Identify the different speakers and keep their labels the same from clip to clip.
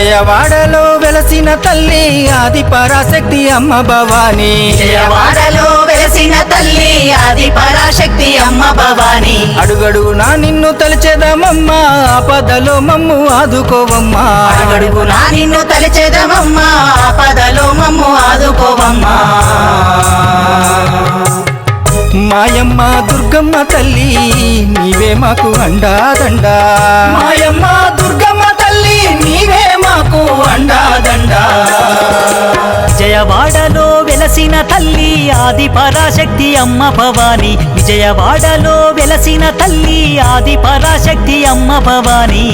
Speaker 1: విజయవాడలో వెలసిన తల్లి ఆది పరాశక్తి అమ్మ భవానీ.
Speaker 2: విజయవాడలో వెలసిన తల్లి ఆది పరాశక్తి అమ్మ భవానీ.
Speaker 1: అడుగడుగునా నిన్ను తలిచేదమమ్మా, ఆపదలో మమ్ము ఆదుకోవమ్మా.
Speaker 2: అడుగడుగునా నిన్ను తలిచేదమమ్మా, ఆపదలో మమ్ము ఆదుకోవమ్మా.
Speaker 1: మాయమ్మ దుర్గమ్మ తల్లి నీవే మాకు అండాదండా.
Speaker 2: మాయమ్మ దుర్గమ్మ తల్లి నీవే మాకు అండాదండా.
Speaker 3: విజయవాడలో వెలసిన తల్లి ఆది పరాశక్తి అమ్మ భవానీ. విజయవాడలో వెలసిన తల్లి ఆది పరాశక్తి అమ్మ భవానీ.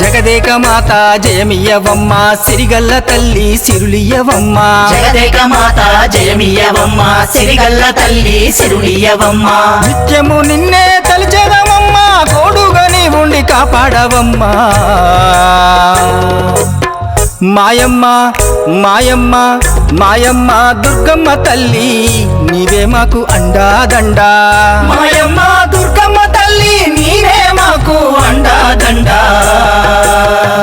Speaker 1: జగదేక మాత జయమియ్యవమ్మ, సిరిగల్ల తల్లి సిరులియ్యవమ్మ.
Speaker 2: జగదేక మాత జయమియ్యవమ్మ, సిరిగల్ల తల్లి సిరులియ్యవమ్మ.
Speaker 1: నిత్యము నిన్నే తలిచేదమమ్మ, తోడుగా నీ ఉండి కాపాడవమ్మా. మాయమ్మ మాయమ్మ మాయమ్మ దుర్గమ్మ తల్లి నీవే మాకు అండాదండా.
Speaker 2: మాయమ్మ దుర్గమ్మ తల్లి నీవే మాకు అండాదండా.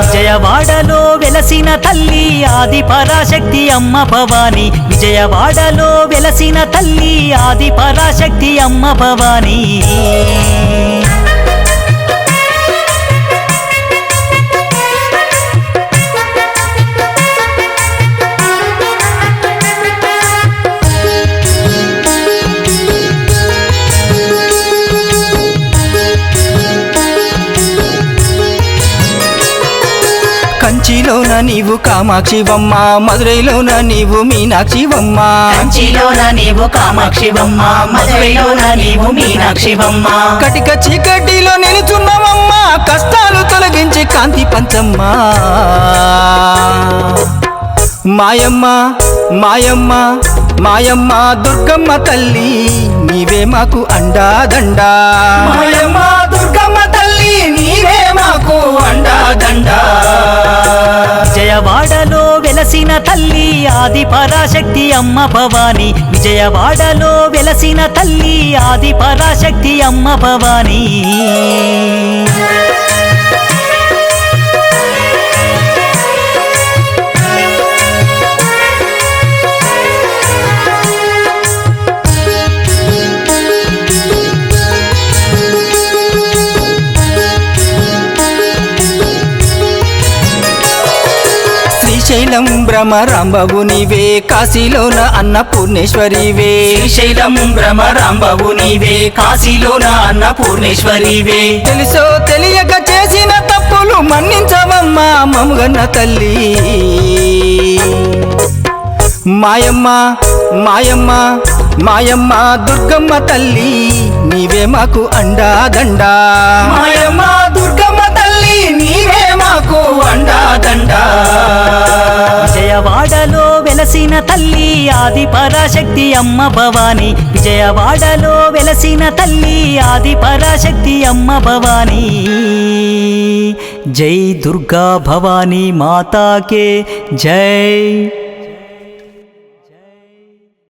Speaker 3: విజయవాడలో వెలసిన తల్లి ఆది పరాశక్తి అమ్మ భవానీ. విజయవాడలో వెలసిన తల్లి ఆది పరాశక్తి అమ్మ భవానీ.
Speaker 1: కంచిలోన నీవు కామాక్షివమ్మ, మధురైలోన నీవు మీనాక్షివమ్మ.
Speaker 2: కంచిలోన నీవు కామాక్షివమ్మ, మధురైలోన నీవు మీనాక్షివమ్మ.
Speaker 1: కటిక చీకటిలో నిలుచున్నవమ్మ, కష్టాలు తొలగించి కాంతి పంచమ్మ. మాయమ్మ మాయమ్మ మాయమ్మ దుర్గమ్మ తల్లి నీవే మాకు అండాదండా.
Speaker 2: మాయమ్మ దుర్గమ్మ తల్లి నీవే మాకు అండాదండా.
Speaker 3: విజయవాడలో వెలసిన తల్లి ఆది పరాశక్తి అమ్మ భవానీ. విజయవాడలో వెలసిన తల్లి ఆది పరాశక్తి అమ్మ భవానీ.
Speaker 1: శ్రీశైలం భ్రమరాంబవు నీవే, కాశీలోన అన్నపూర్ణేశ్వరివే.
Speaker 2: శ్రీశైలం భ్రమరాంబవు నీవే, కాశీలోన అన్నపూర్ణేశ్వరివే.
Speaker 1: తెలుసో తెలియక చేసిన తప్పులు మన్నించవమ్మా మముగన్న తల్లి. మాయమ్మ మాయమ్మ మాయమ్మ దుర్గమ్మ తల్లి నీవే మాకు అండాదండా.
Speaker 2: మాయమ్మ దుర్గమ్మ తల్లి నీవే మాకు అండాదండా.
Speaker 3: విజయవాడలో వెలసిన తల్లి ఆది పరాశక్తి అమ్మ భవానీ. విజయవాడలో వెలసిన తల్లి ఆది పరాశక్తి అమ్మ భవానీ. జై దుర్గా భవానీ మాతాకే జై.